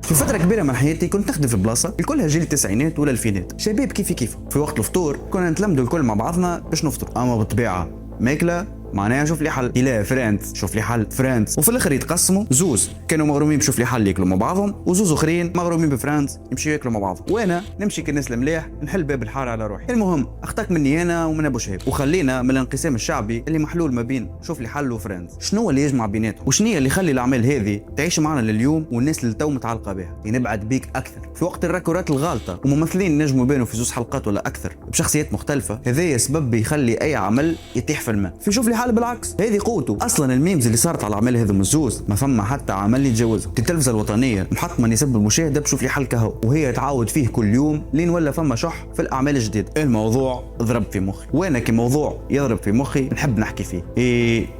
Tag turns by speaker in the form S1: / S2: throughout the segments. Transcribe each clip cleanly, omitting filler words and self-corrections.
S1: في فتره كبيره من حياتي كنت نخدم في بلاصه الكلها جيل التسعينات ولا الفينات، شباب كيف في وقت الفطور كنا نتلمدوا الكل مع بعضنا باش نفطر، اما بالطبيعه ماكله معناها شوف لي حل، لا فريندز شوف لي حل فريندز، وفي الاخر يتقسموا زوز كانوا مغرومين بشوف لي حل ياكلوا مع بعضهم، وزوز اخرين مغرومين بفريندز يمشيوا ياكلوا مع بعضهم، وانا نمشي كالناس المليح نحل باب الحاره على روحي. المهم اخطاك مني انا ومن ابو شهاب، وخلينا من الانقسام الشعبي اللي محلول ما بين شوف لي حل وفريندز. شنو اللي يجمع بيناتهم؟ وشنو اللي يخلي الاعمال هذه تعيش معنا لليوم والناس اللي تو متعلقه بها؟ نبعد بيك اكثر في وقت الراكورات الغالطه وممثلين نجموا يبانوا في زوز حلقات ولا اكثر بشخصيات مختلفه، هذا سبب يخلي اي عمل يتيح في الماء. في شوف لي حل بالعكس هذه قوته. اصلا الميمز اللي صارت على الاعمال هذو الزوز ما فما حتى عمل يتجاوزها. التلفزه الوطنيه محطمه نسب المشاهده بشوف لي حل كهو، وهي تعاود فيه كل يوم لين ولا فما شح في الاعمال الجديده. الموضوع ضرب في مخي، وانا كموضوع يضرب في مخي نحب نحكي فيه.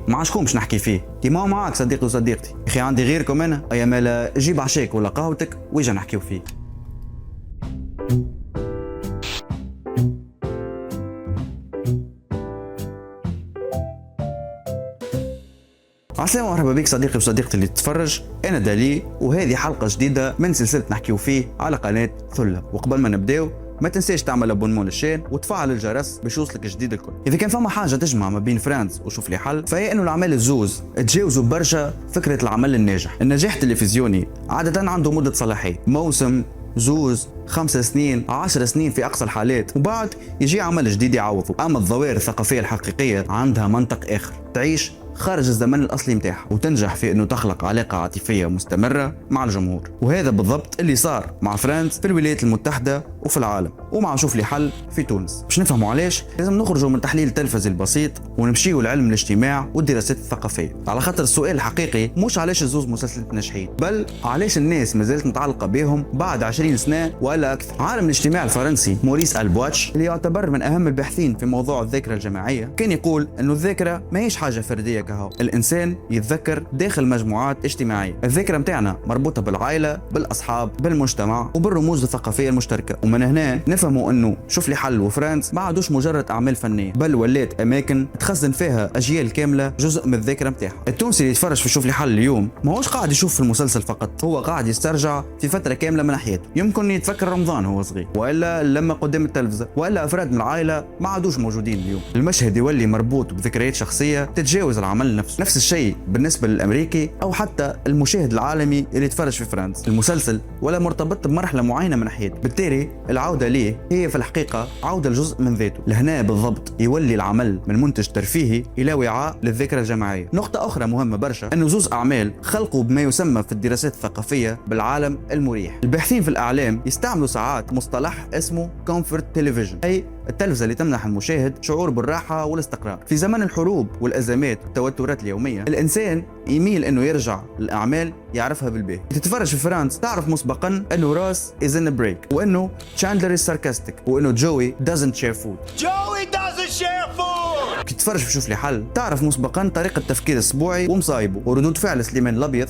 S1: ما عادشكمش نحكي فيه كيما معاك صديقي وصديقتي. اخي عندي غيركم انا، يا مالا جيب عشاك ولا قهوتك ويجا نحكيو فيه. عسلامة ومرحبا بك صديقي وصديقتي اللي تتفرج، انا دالي وهذه حلقه جديده من سلسله نحكيو فيه على قناه ثله. وقبل ما نبداو ما تنساش تعمل ابونمون للشين وتفعل الجرس باش يوصلك جديد الكل. اذا كان فما حاجه تجمع ما بين فريندز وشوف لي حل فهي انه الاعمال الزوز تجاوزوا برشا فكره العمل الناجح. النجاح التلفزيوني عاده عنده مده صلاحيه، موسم، زوز، 5 سنين، 10 سنين في أقصى الحالات، وبعد يجي عمل جديد يعوضه. أما الظواهر الثقافية الحقيقية عندها منطق آخر، تعيش خارج الزمن الأصلي متاعها وتنجح في أنه تخلق علاقة عاطفية مستمرة مع الجمهور. وهذا بالضبط اللي صار مع فريندز في الولايات المتحدة وفي العالم، ومع شوف لي حل في تونس. باش نفهموا علاش لازم نخرجوا من تحليل التلفزي البسيط ونمشيوا لعلم الاجتماع والدراسات الثقافية، على خاطر السؤال الحقيقي مش علاش الزوز مسلسلات ناجحين، بل علاش الناس ما زالت متعلقة بهم بعد 20 سنة ولا أكثر. عالم الاجتماع الفرنسي موريس ألبواتش اللي يعتبر من أهم الباحثين في موضوع الذاكرة الجماعية كان يقول أنه الذاكرة ما هيش حاجة فردية كهو، الإنسان يتذكر داخل مجموعات اجتماعية. الذاكرة متاعنا مربوطة بالعائلة، بالأصحاب، بالمجتمع وبالرموز الثقافية المشتركة. ومن هنا نفهموا أنه شوف لي حل وفريندز ما عادوش مجرد أعمال فنية، بل ولات أماكن تخزن فيها أجيال كاملة جزء من الذاكرة متاعها. التونسي اللي يتفرج في شوف لي حل اليوم ما هوش قاعد يشوف في المسلسل فقط، هو قاعد يسترجع في فترة كاملة من حياته. يمكن يتفكر رمضان هو صغير، وإلا لما قدام التلفزة، وإلا أفراد من العائلة ما عادوش موجودين اليوم. المشهد يولي مربوط بذكريات شخصية تتجاوز العمل نفسه. نفس الشيء بالنسبة للأمريكي أو حتى المشاهد العالمي اللي يتفرج في فريندز. المسلسل ولا مرتبط بمرحلة معينة من حياته، بالتالي العودة ليه هي في الحقيقة عودة لجزء من ذاته. لهنا بالضبط يولي العمل من منتج ترفيهي إلى وعاء للذاكرة الجماعية. نقطة أخرى مهمة برشا أنه زوز أعمال خلقوا بما يسمى في الدراسات الثقافية بالعالم المريح. الباحثين في الإعلام يستعملوا ساعات مصطلح اسمه كومفورت تلفزيون، أي التلفزة اللي تمنح المشاهد شعور بالراحة والاستقرار. في زمن الحروب والأزمات والتوترات اليومية الإنسان يميل أنه يرجع للأعمال يعرفها بالباهي. تتفرج في فريندز تعرف مسبقا أنه راس is in a break، وأنه تشاندلر is sarcastic، وأنه جوي doesn't share food. كي تتفرج في شوف لي حل تعرف مسبقا طريقة تفكير الأسبوعي ومصايبه وردود فعل سليمان الأبيض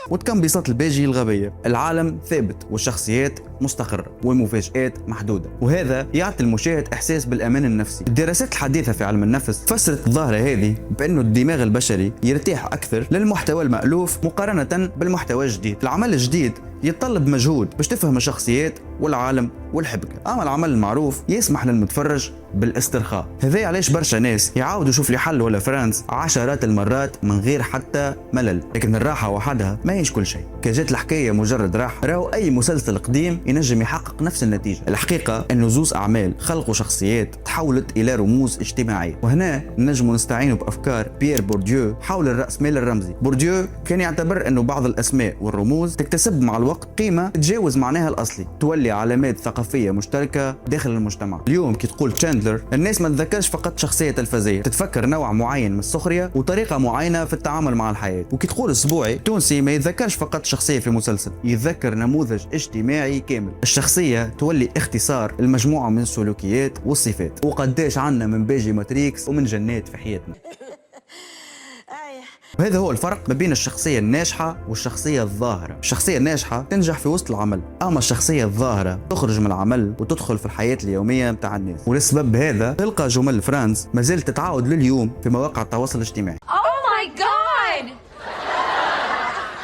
S1: وتكنبيصات الباجي الغبية. العالم ثابت والشخصيات مستقرة والمفاجآت محدودة، وهذا يعطي المشاهد إحساس بالأمان النفسي. الدراسات الحديثة في علم النفس فسرت الظاهرة هذه بأنه الدماغ البشري يرتاح أكثر للمحتوى المألوف مقارنة بالمحتوى الجديد. العمل الجديد يتطلب مجهود باش تفهم الشخصيات والعالم والحبكة، أما العمل المعروف يسمح للمتفرج بالاسترخاء. هذا علاش برشا ناس يعاودوا شوف لي حل ولا فريندز عشرات المرات من غير حتى ملل. لكن الراحة وحدها ما هيش كل شيء. كجات الحكاية مجرد راحة، راهو أي مسلسل قديم ينجم يحقق نفس النتيجة. الحقيقة أنه زوز أعمال خلقوا شخصيات تحولت إلى رموز اجتماعية، وهنا نجموا نستعينوا بأفكار بيير بورديو حول الرأسمال الرمزي. بورديو كان يعتبر أنه بعض الأسماء والرموز تكتسب مع الوقت قيمة تتجاوز معناها الأصلي، تولي علامات ثقافية مشتركة داخل المجتمع. اليوم كي تقول تشاندلر الناس ما تذكرش فقط شخصية تلفزية، تتفكر نوع معين من السخرية وطريقة معينة في التعامل مع الحياة. وكي تقول أسبوعي تونسي ما يتذكرش فقط شخصية في مسلسل، يتذكر نموذج اجتماعي كامل. الشخصية تولي اختصار المجموعة من السلوكيات والصفات. وقداش عنا من باجي ماتريكس ومن جنات في حياتنا. وهذا هو الفرق ما بين الشخصية الناجحة والشخصية الظاهرة. الشخصية الناجحة تنجح في وسط العمل، أما الشخصية الظاهرة تخرج من العمل وتدخل في الحياة اليومية متاع الناس. ولسبب هذا تلقى جمل فريندز ما زالت تتعاود لليوم في مواقع التواصل الاجتماعي.
S2: Oh my god!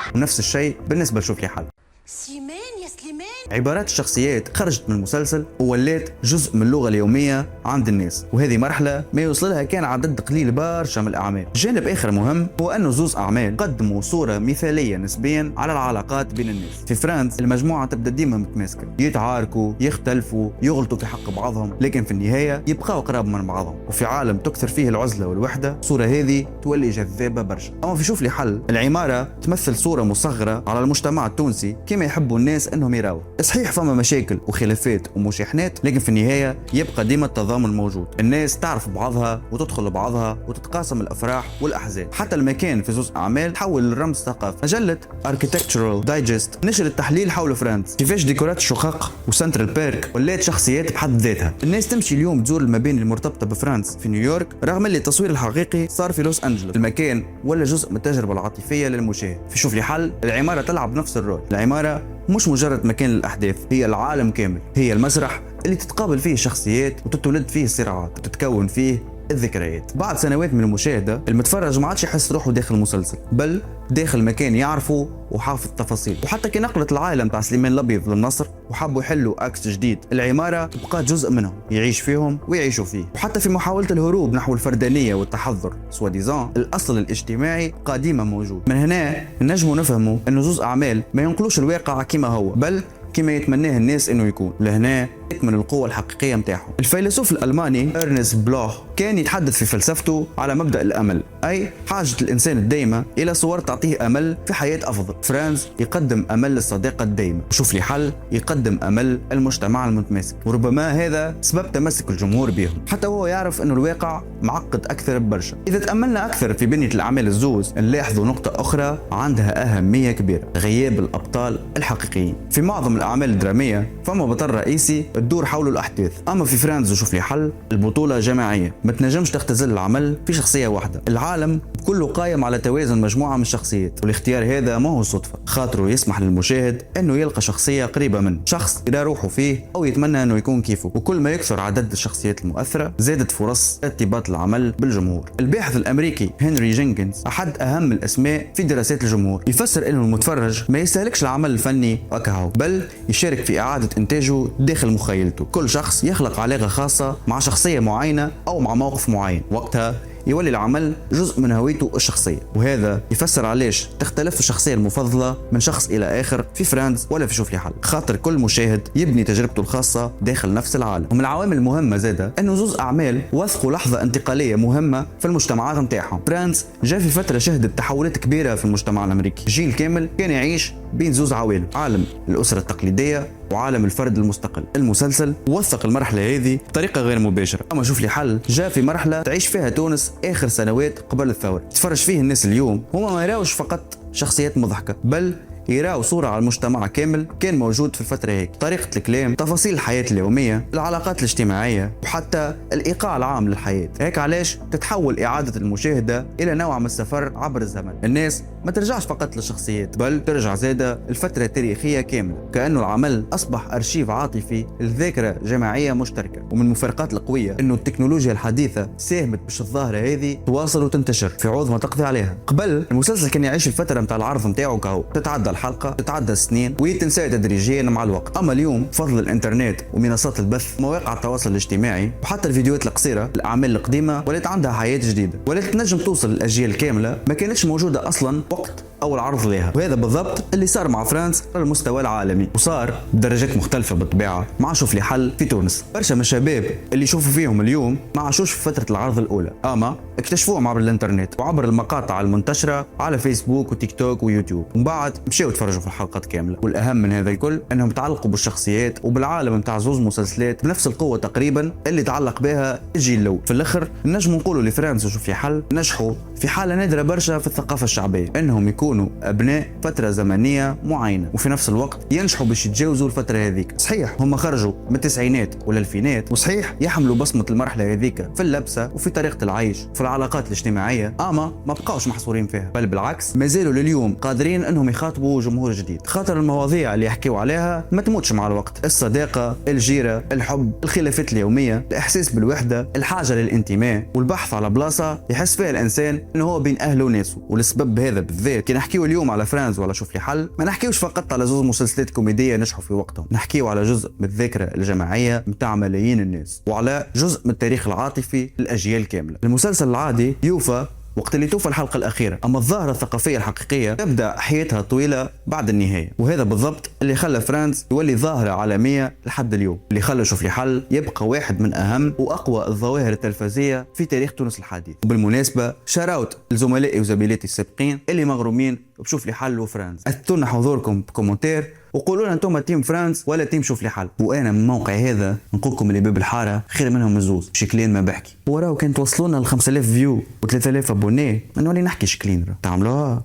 S1: صح، ونفس الشيء بالنسبة لشوف لي حل.
S2: سليمان يا سليمان.
S1: عبارات الشخصيات خرجت من المسلسل وولات جزء من اللغة اليومية عند الناس، وهذه مرحلة ما يوصلها كان عدد قليل برشا من الأعمال. جانب آخر مهم هو أنه زوز أعمال قدموا صورة مثالية نسبيا على العلاقات بين الناس. في فرانس المجموعة تبدأ ديما متماسكة، يتعاركوا، يختلفوا، يغلطوا في حق بعضهم، لكن في النهاية يبقاو قراب من بعضهم. وفي عالم تكثر فيه العزلة والوحدة الصورة هذه تولي جذابة برشا. أما في شوف لي حل، العمارة تمثل صورة مصغرة على المجتمع التونسي كما يحبوا الناس انهم يراوا. صحيح فما مشاكل وخلافات ومشاحنات، لكن في النهايه يبقى ديما التضامن موجود. الناس تعرف بعضها وتدخل لبعضها وتتقاسم الافراح والاحزان. حتى المكان في زوز اعمال تحول للرمز ثقافي. مجله Architectural Digest نشرت تحليل حول فرانس كيفاش ديكورات الشقق وسنترال بارك ولات شخصيات بحد ذاتها. الناس تمشي اليوم تزور المباني المرتبطه بفرانس في نيويورك، رغم اللي التصوير الحقيقي صار في لوس انجلوس. المكان ولا جزء من التجربه العاطفيه للمشاهد. في شوف لي حل العماره تلعب نفس الرول. العماره مش مجرد مكان للأحداث، هي العالم كامل، هي المسرح اللي تتقابل فيه الشخصيات وتتولد فيه الصراعات وتتكون فيه الذكريات. بعد سنوات من المشاهدة المتفرج ما عادش يحس روحه داخل المسلسل، بل داخل مكان يعرفه وحافظ التفاصيل. وحتى كي نقلت العالم تاع سليمان الابيض للنصر وحبوا يحلوا اكس جديد، العمارة بقات جزء منهم يعيش فيهم ويعيشوا فيه. وحتى في محاولة الهروب نحو الفردانية والتحضر سوا ديزان، الاصل الاجتماعي قديما موجود. من هنا نجموا نفهموا انه زوز اعمال ما ينقلوش الواقع كما هو، بل كما يتمناه الناس انه يكون. لهنا تكمن القوة الحقيقية متاعهم. الفيلسوف الألماني إرنست بلوخ كان يتحدث في فلسفته على مبدأ الأمل، أي حاجة الإنسان الدائمة إلى صور تعطيه أمل في حياة أفضل. فرانز يقدم أمل للصداقة الدائمة، شوف لي حل يقدم أمل المجتمع المتماسك، وربما هذا سبب تمسك الجمهور بهم، حتى هو يعرف أنه الواقع معقد أكثر ببرشا. إذا تأملنا أكثر في بنية الأعمال الزوز نلاحظوا نقطة أخرى عندها أهمية كبيرة: غياب الأبطال الحقيقيين. في معظم الأعمال الدرامية فما بطل رئيسي تدور حول الأحداث، أما في فرانز وشوف لي حل البطولة جماعية، ما تنجمش تختزل العمل في شخصية واحدة. العالم كله قائم على توازن مجموعة من الشخصيات، والاختيار هذا ما هو صدفة، خاطره يسمح للمشاهد أنه يلقى شخصية قريبة منه، شخص يرى روحه فيه أو يتمنى أنه يكون كيفه. وكل ما يكثر عدد الشخصيات المؤثرة زادت فرص ارتباط العمل بالجمهور. الباحث الأمريكي هنري جينكنز أحد أهم الأسماء في دراسات الجمهور، يفسر أنه المتفرج ما يستهلكش العمل الفني وكهو، بل يشارك في إعادة إنتاجه داخل مخيلته. كل شخص يخلق علاقة خاصة مع شخصية معينة أو مع موقف معين، وقتها يولي العمل جزء من هويته الشخصية. وهذا يفسر علاش تختلف الشخصية المفضلة من شخص إلى آخر في فرانز ولا في شوف لي حل، خاطر كل مشاهد يبني تجربته الخاصة داخل نفس العالم. ومن العوامل المهمة زادة أنه زوز أعمال وثقوا لحظة انتقالية مهمة في المجتمعات نتاعهم. فرانز جاء في فترة شهدت تحولات كبيرة في المجتمع الأمريكي، جيل كامل كان يعيش بين زوز عوالم، عالم الأسرة التقليدية وعالم الفرد المستقل. المسلسل وثق المرحلة هذه بطريقة غير مباشرة. أما شوف لي حل جاء في مرحلة تعيش فيها تونس آخر سنوات قبل الثورة. تتفرج فيه الناس اليوم هما ما يراوش فقط شخصيات مضحكة، بل يراو صورة على المجتمع كامل كان موجود في الفترة هيك. طريقة الكلام، تفاصيل الحياة اليومية، العلاقات الاجتماعية، وحتى الإيقاع العام للحياة. هيك علاش تتحول إعادة المشاهدة إلى نوع من السفر عبر الزمن. الناس ما ترجعش فقط للشخصيات، بل ترجع زادة الفترة التاريخية كاملة، كأنه العمل أصبح أرشيف عاطفي لذاكرة جماعية مشتركة. ومن المفارقات القوية أنه التكنولوجيا الحديثة ساهمت باش الظاهرة هذه تواصل وتنتشر في عوض ما تقضي عليها. قبل المسلسل كان يعيش الفترة متاع العرض متاعه كهو، تتعدى الحلقة، تتعدى السنين ويتنسى تدريجيا مع الوقت. أما اليوم فضل الإنترنت ومنصات البث، مواقع التواصل الاجتماعي، وحتى الفيديوهات القصيرة، الأعمال القديمة ولات عندها حياة جديدة، ولات تنجم توصل للأجيال كاملة ما كانتش موجودة أصلا وقت أول عرض لها. وهذا بالضبط اللي صار مع فرانس على المستوى العالمي، وصار بدرجات مختلفة بالطبيعة مع شوف لي حل في تونس. برشا من الشباب اللي يشوفوا فيهم اليوم ما عاشوش في فترة العرض الأولى، أما اكتشفوهم عبر الإنترنت وعبر المقاطع المنتشرة على فيسبوك وتيك توك ويوتيوب، ومن بعد مشاو يتفرجوا في الحلقات كاملة. والأهم من هذا الكل أنهم تعلقوا بالشخصيات وبالعالم متاع زوز مسلسلات بنفس القوة تقريبا اللي تعلق بها الجيل الأول. في الآخر نجم نقولوا لفرانس وشوف لي حل نجحوا في حالة نادرة برشا في الثقافة الشعبية، أنهم يكونوا أبناء فترة زمنية معينة وفي نفس الوقت ينجحوا باش يتجاوزوا الفترة هذيك. صحيح هم خرجوا من التسعينات والألفينات، وصحيح يحملوا بصمة المرحلة هذيك في اللبسة وفي طريقة العيش وفي العلاقات الاجتماعية، أما ما بقاوش محصورين فيها، بل بالعكس ما زالوا لليوم قادرين أنهم يخاطبوا جمهور جديد. خاطر المواضيع اللي يحكيوا عليها ما تموتش مع الوقت: الصداقة، الجيرة، الحب، الخلافات اليومية، الإحساس بالوحدة، الحاجة للانتماء، والبحث على بلاصة يحس فيها الإنسان انه هو بين اهله وناسه. ولسبب هذا بالذات كي نحكيو اليوم على فرانز ولا شوف لي حل، ما نحكيوش فقط على زوج مسلسلات كوميديه نجحوا في وقتهم، نحكيو على جزء من الذاكره الجماعيه متاع ملايين الناس، وعلى جزء من التاريخ العاطفي للاجيال كامله. المسلسل العادي يوفى وقت اللي توفى الحلقة الأخيرة، أما الظاهرة الثقافية الحقيقية تبدأ حياتها طويلة بعد النهاية، وهذا بالضبط اللي خلى فرانز يولي ظاهرة عالمية لحد اليوم، اللي خلى شوف لي حل يبقى واحد من أهم وأقوى الظواهر التلفزية في تاريخ تونس الحديث. وبالمناسبة شاراوت لزملائي وزميلاتي السابقين اللي مغرومين بشوف لي حل وفرانز. أثبتوا لنا حضوركم بكومنتير وقولوا لنا انتم تيم فرانز ولا تيم شوف لي حل، وانا من موقعي هذا نقول لكم اللي باب الحاره خير منهم الزوز شكلين ما بحكي. وراو كان توصلونا ل 5000 فيو و3000 ابونيه نولي نحكي شكلين تعملوها.